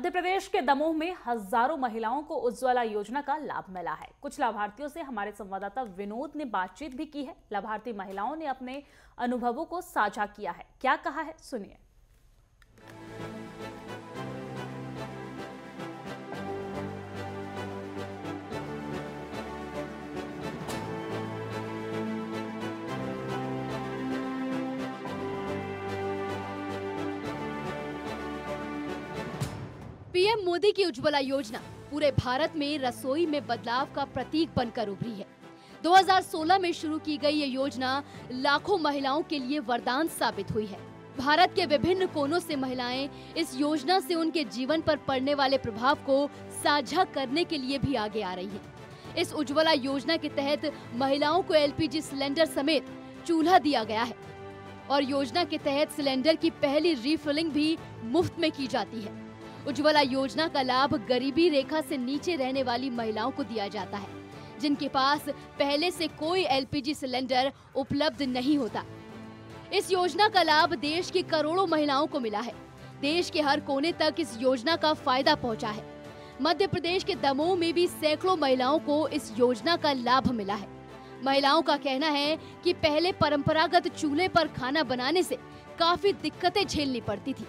मध्य प्रदेश के दमोह में हजारों महिलाओं को उज्ज्वला योजना का लाभ मिला है। कुछ लाभार्थियों से हमारे संवाददाता विनोद ने बातचीत भी की है। लाभार्थी महिलाओं ने अपने अनुभवों को साझा किया है। क्या कहा है, सुनिए। पीएम मोदी की उज्ज्वला योजना पूरे भारत में रसोई में बदलाव का प्रतीक बनकर उभरी है। 2016 में शुरू की गई ये योजना लाखों महिलाओं के लिए वरदान साबित हुई है। भारत के विभिन्न कोनों से महिलाएं इस योजना से उनके जीवन पर पड़ने वाले प्रभाव को साझा करने के लिए भी आगे आ रही हैं। इस उज्ज्वला योजना के तहत महिलाओं को एलपीजी सिलेंडर समेत चूल्हा दिया गया है और योजना के तहत सिलेंडर की पहली रीफिलिंग भी मुफ्त में की जाती है। उज्ज्वला योजना का लाभ गरीबी रेखा से नीचे रहने वाली महिलाओं को दिया जाता है, जिनके पास पहले से कोई एलपीजी सिलेंडर उपलब्ध नहीं होता। इस योजना का लाभ देश की करोड़ों महिलाओं को मिला है। देश के हर कोने तक इस योजना का फायदा पहुंचा है। मध्य प्रदेश के दमोह में भी सैकड़ों महिलाओं को इस योजना का लाभ मिला है। महिलाओं का कहना है कि पहले परंपरागत चूल्हे पर खाना बनाने से काफी दिक्कतें झेलनी पड़ती थी,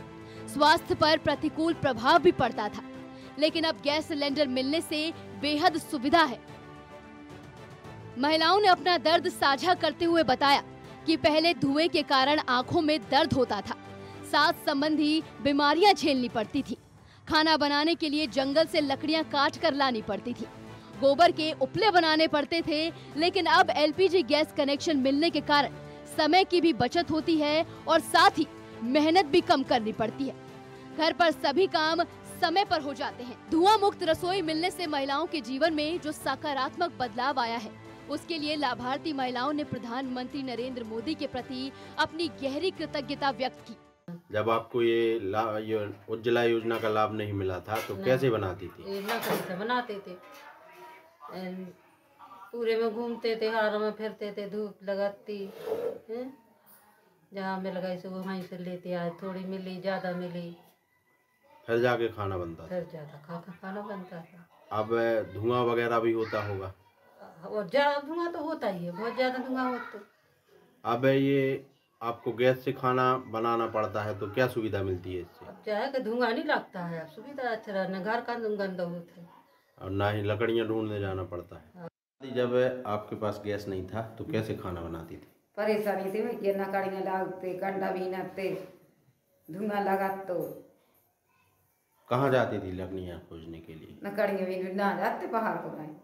स्वास्थ्य पर प्रतिकूल प्रभाव भी पड़ता था, लेकिन अब गैस सिलेंडर मिलने से बेहद सुविधा है। महिलाओं ने अपना दर्द साझा करते हुए बताया कि पहले धुएं के कारण आंखों में दर्द होता था, सांस संबंधी बीमारियां झेलनी पड़ती थी, खाना बनाने के लिए जंगल से लकड़ियां काट कर लानी पड़ती थी, गोबर के उपले बनाने पड़ते थे, लेकिन अब एलपीजी गैस कनेक्शन मिलने के कारण समय की भी बचत होती है और साथ ही मेहनत भी कम करनी पड़ती है। घर पर सभी काम समय पर हो जाते हैं। धुआं मुक्त रसोई मिलने से महिलाओं के जीवन में जो सकारात्मक बदलाव आया है, उसके लिए लाभार्थी महिलाओं ने प्रधानमंत्री नरेंद्र मोदी के प्रति अपनी गहरी कृतज्ञता व्यक्त की। जब आपको ये उज्ज्वला योजना का लाभ नहीं मिला था तो कैसे बनाती थी? लकड़ी से बनाते थे, पूरे में घूमते थे, हारों में फिरते थे, धूप लगाती, जहाँ मिल गई से वहीं से लेते आए। थोड़ी मिली, ज्यादा मिली, फिर जाके खाना बनता था। फिर ज्यादा खाना बनता था। अब धुआं वगैरह भी होता होगा? और ज्यादा धुआं तो होता ही है, बहुत ज्यादा धुआं होता। अब ये आपको गैस से खाना बनाना पड़ता है तो क्या सुविधा मिलती है इससे? अब क्या है कि धुआं नहीं लगता है, सुविधा अच्छा रहना, घर का गंदा होता है और ना ही लकड़ियाँ ढूंढने जाना पड़ता है। जब आपके पास गैस नहीं था तो कैसे खाना बनाती थी? परेशानी थी, ये लकड़ियाँ लागते, कंडा भी नते, धुआं लगा तो। कहाँ जाती थी लकड़ियाँ खोजने के लिए? लकड़ियाँ भी ना जाते पहाड़ को नहीं,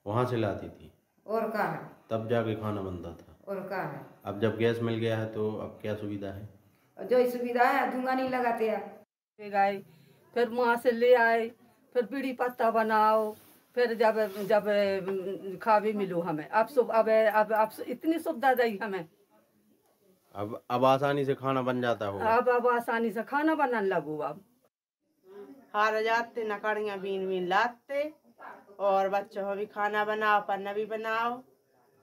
वहाँ से लाती थी। और कहा है, तब जाके खाना बनता था। और कहा है। अब जब गैस मिल गया है तो अब क्या सुविधा है? जो सुविधा है, धुआं नहीं लगाते हैं। गए, फिर वहाँ से ले आए, फिर बीड़ी पत्ता बनाओ, फिर जब खा भी मिलो हमें। अब इतनी सुविधा दी हमें। अब आसानी से खाना बन जाता होगा। अब आसानी से खाना बनाने लगो। अब हार जाते, नकड़ियाँ बीन लाते, और बच्चों को भी खाना बनाओ, पन्ना भी बनाओ,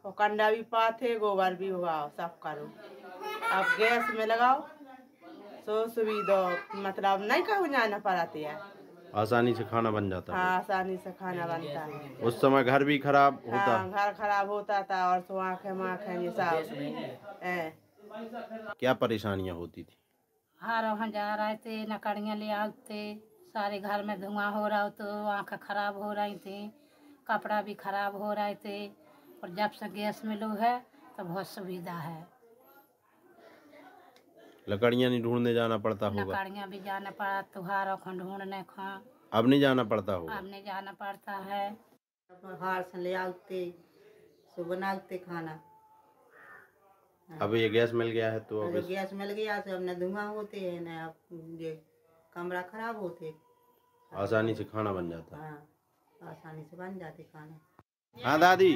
और कंडा भी पाथे, गोबर भी उगाओ, सब करो। अब गैस में लगाओ, सो सुविधा, मतलब नहीं कहूँ जाना पड़ती है, आसानी से खाना बन जाता है। हाँ, आसानी से खाना बनता है। उस समय घर भी खराब होता? हाँ, घर खराब होता था, और तो आँखें ये सब क्या परेशानियाँ होती थी? हारों हम जा रहे थे, लकड़ियाँ ले आते, सारे घर में धुआं हो रहा हो तो आँखें खराब हो रही थी, कपड़ा भी खराब हो रहे थे, और जब से गैस मिलो है तो बहुत सुविधा है। लकड़ियाँ नहीं ढूंढने जाना पड़ता होगा? लकड़ियाँ भी जाना पड़ा तो हारों को ढूंढने खा। अब नहीं जाना पड़ता होगा? अब नहीं जाना पड़ता है। हार से ले आते, सो बनाते खाना। अब ये गैस मिल गया है तो अब गैस मिल गया तो अब न धुआं होते हैं, न अब ये कमरा खराब होते, आसानी से खाना बन जाता। हाँ, आसानी से बन जाते खाना। हाँ दादी,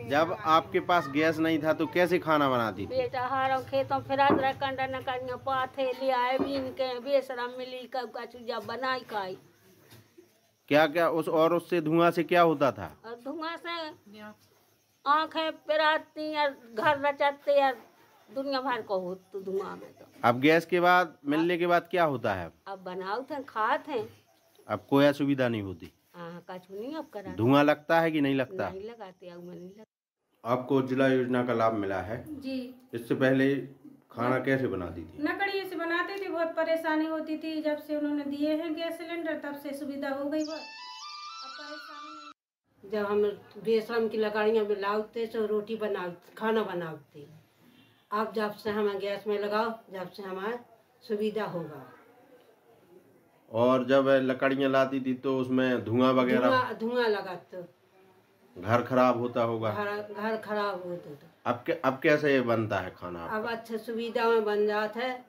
जब आपके पास गैस नहीं था तो कैसे खाना बनाती थी? बेटा हारों खेतों फिरात रह, कंडा नकड़ियाँ पाथे ले आए, बीन के बेसरा मिली, कब का चूजा बनाई खाई। क्या क्या उससे धुआं से क्या होता था? और धुआं से आँखें पिराती, घर रचते, दुनिया भर को हो तो धुआं में तो। अब गैस के बाद मिलने के बाद क्या होता है? अब बनाओ थे खाते हैं। अब कोई असुविधा नहीं होती? हाँ कछु नहीं अब करा। धुआं लगता है कि नहीं लगता? नहीं लगाते अब नहीं लगता। आपको उज्ज्वला योजना का लाभ मिला है जी। इससे पहले खाना कैसे बनाती थी? लकड़ी से बनाते थे, बहुत परेशानी होती थी। जब से उन्होंने दिए हैं गैस सिलेंडर तब से सुविधा हो गई बहुत। अब परेशानी नहीं। जब हम बेशरम की लकड़ियाँ में लाते तो रोटी बना खाना बनाते। अब जब से हमें गैस में लगाओ जब से हमारा सुविधा होगा। और जब लकड़ियाँ लाती थी तो उसमें धुआं वगैरह धुआं लगाते, घर खराब होता होगा? घर खराब होता था। अब कैसे ये बनता है खाना? अब अच्छे सुविधा में बन जाता है।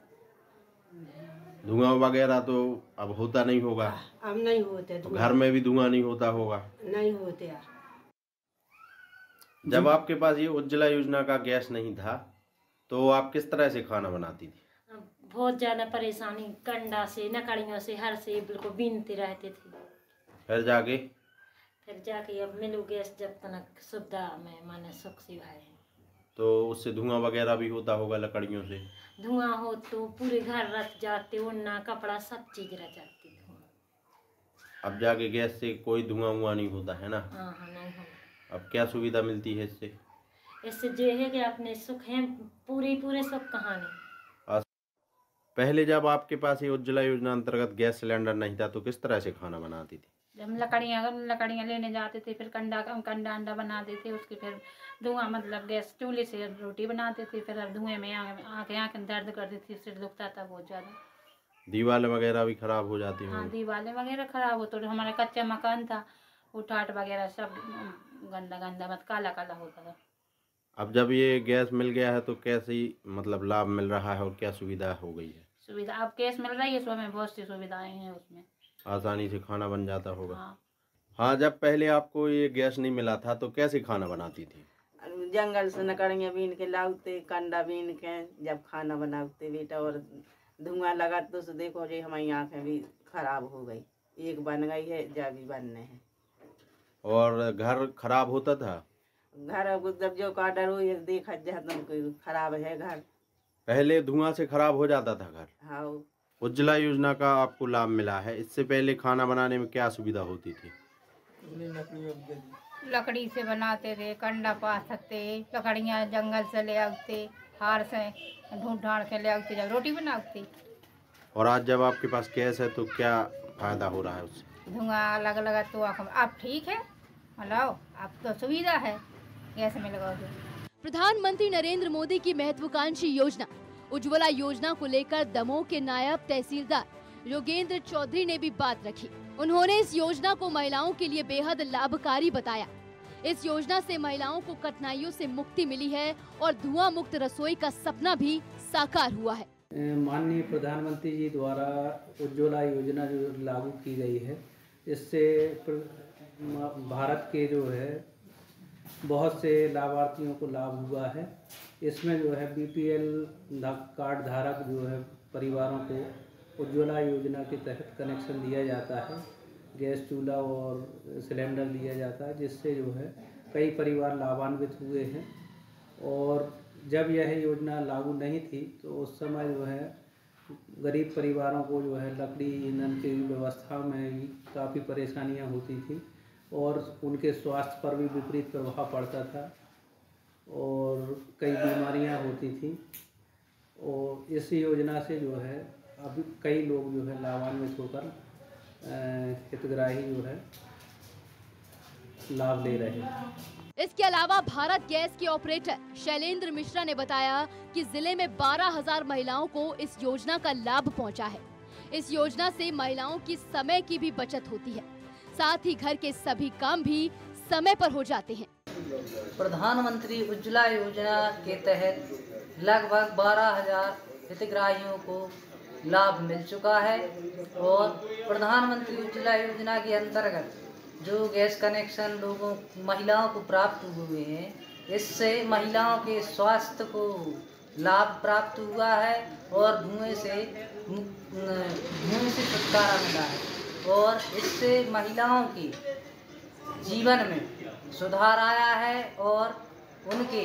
धुआं वगैरह तो अब होता नहीं होगा? अब नहीं होते। तो घर में भी धुआं नहीं होता होगा? नहीं होते। जब आपके पास ये उज्ज्वला योजना का गैस नहीं था तो आप किस तरह से खाना बनाती थी? बहुत ज़्यादा परेशानी, कंडा से लकड़ियों से हर से बिल्कुल बीनते रहते थे। फिर जाके अब मिलू गैस जब तक सुविधा में माने सुख सेवा है। तो उससे धुआं वगैरह भी होता होगा लकड़ियों से? धुआं हो तो पूरे घर रच जाते, ओढ़ना कपड़ा सब चीज रच जाती धुआं। अब जाके गैस से कोई धुआं हुआ नहीं होता है ना? हाँ नहीं होता। अब क्या सुविधा मिलती है इससे? इससे जो है कि अपने सुख हैं पूरे सुख कहानी। पहले जब आपके पास ये उज्ज्वला योजना अंतर्गत गैस सिलेंडर नहीं था तो किस तरह से खाना बनाती थी? जब लकड़ियाँ लेने जाते थे, फिर कंडा अंडा बनाते थे, उसके फिर धुआं मतलब गैस चूल्हे से रोटी बनाते थे। फिर अब धुएं में आँखें दर्द करती थी, सिर दुखता था बहुत ज़्यादा। दीवारें वगैरह भी खराब हो जाती हैं? हाँ दीवारें वगैरह खराब हो तो हमारा कच्चा मकान था, वो टाट वगैरह सब गंदा मत काला होता था। अब जब ये गैस मिल गया है तो कैसी मतलब लाभ मिल रहा है और क्या सुविधा हो गई है? सुविधा अब गैस मिल रही है तो हमें बहुत सी सुविधाएं हैं उसमें। आसानी से खाना बन जाता होगा? हाँ। जब पहले आपको ये गैस नहीं मिला था तो कैसे खाना बनाती थी? जंगल से लकड़ियाँ बीन के लाते, कंडा बीन के जब खाना बनाते बेटा। और धुआं लगा तो देखो जी हमारी आँखें भी खराब हो गई। एक बन गई है जब भी बनने हैं। और घर खराब होता था? घर जब जो का डर हो देखा जाता खराब है घर। पहले धुआं से खराब हो जाता था घर? हाँ। उज्ज्वला योजना का आपको लाभ मिला है, इससे पहले खाना बनाने में क्या सुविधा होती थी? लकड़ी से बनाते थे, कंडा पा सकते, लकड़ियाँ जंगल से ले आते, हार से ढूंढ के ले आते, जब रोटी बनाते। और आज जब आपके पास गैस है तो क्या फायदा हो रहा है उससे? धुआं लगा तो अब ठीक है, मतलब अब तो सुविधा है गैस में लगाओ। प्रधानमंत्री नरेंद्र मोदी की महत्वाकांक्षी योजना उज्ज्वला योजना को लेकर दमोह के नायब तहसीलदार योगेंद्र चौधरी ने भी बात रखी। उन्होंने इस योजना को महिलाओं के लिए बेहद लाभकारी बताया। इस योजना से महिलाओं को कठिनाइयों से मुक्ति मिली है और धुआं मुक्त रसोई का सपना भी साकार हुआ है। माननीय प्रधानमंत्री जी द्वारा उज्ज्वला योजना जो लागू की गई है, इससे भारत के जो है बहुत से लाभार्थियों को लाभ हुआ है। इसमें जो है बीपीएल कार्ड धारक जो है परिवारों को उज्ज्वला योजना के तहत कनेक्शन दिया जाता है, गैस चूल्हा और सिलेंडर दिया जाता है, जिससे जो है कई परिवार लाभान्वित हुए हैं। और जब यह योजना लागू नहीं थी तो उस समय जो है गरीब परिवारों को जो है लकड़ी ईंधन की व्यवस्था में भी काफ़ी परेशानियां होती थी और उनके स्वास्थ्य पर भी विपरीत प्रभाव पड़ता था और कई बीमारियां होती थी। और इस योजना से जो है अभी कई लोग जो है लाभान्वित होकर हितग्राही जो है लाभ ले रहे हैं। इसके अलावा भारत गैस के ऑपरेटर शैलेंद्र मिश्रा ने बताया कि जिले में 12,000 महिलाओं को इस योजना का लाभ पहुंचा है। इस योजना से महिलाओं की समय की भी बचत होती है, साथ ही घर के सभी काम भी समय पर हो जाते हैं। प्रधानमंत्री उज्ज्वला योजना के तहत लगभग 12,000 हितग्राहियों को लाभ मिल चुका है और प्रधानमंत्री उज्ज्वला योजना के अंतर्गत जो गैस कनेक्शन महिलाओं को प्राप्त हुए हैं, इससे महिलाओं के स्वास्थ्य को लाभ प्राप्त हुआ है और धुएं से छुटकारा मिला है और इससे महिलाओं के जीवन में सुधार आया है और उनके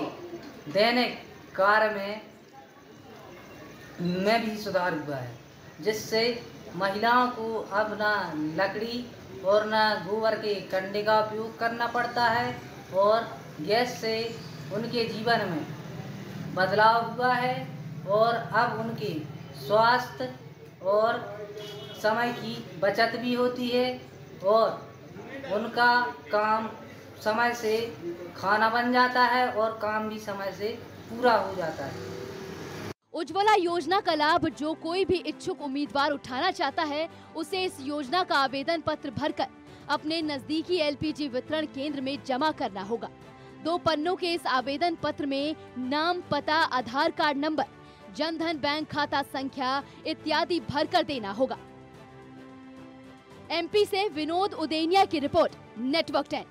दैनिक कार्य में में भी सुधार हुआ है, जिससे महिलाओं को अब ना लकड़ी और ना गोबर के कंडे का उपयोग करना पड़ता है और गैस से उनके जीवन में बदलाव हुआ है और अब उनके स्वास्थ्य और समय की बचत भी होती है और उनका काम समय से खाना बन जाता है और काम भी समय से पूरा हो जाता है। उज्ज्वला योजना का लाभ जो कोई भी इच्छुक उम्मीदवार उठाना चाहता है, उसे इस योजना का आवेदन पत्र भरकर अपने नजदीकी एलपीजी वितरण केंद्र में जमा करना होगा। 2 पन्नों के इस आवेदन पत्र में नाम, पता, आधार कार्ड नंबर, जनधन बैंक खाता संख्या इत्यादि भरकर देना होगा। एमपी से विनोद उदेनिया की रिपोर्ट, नेटवर्क 10।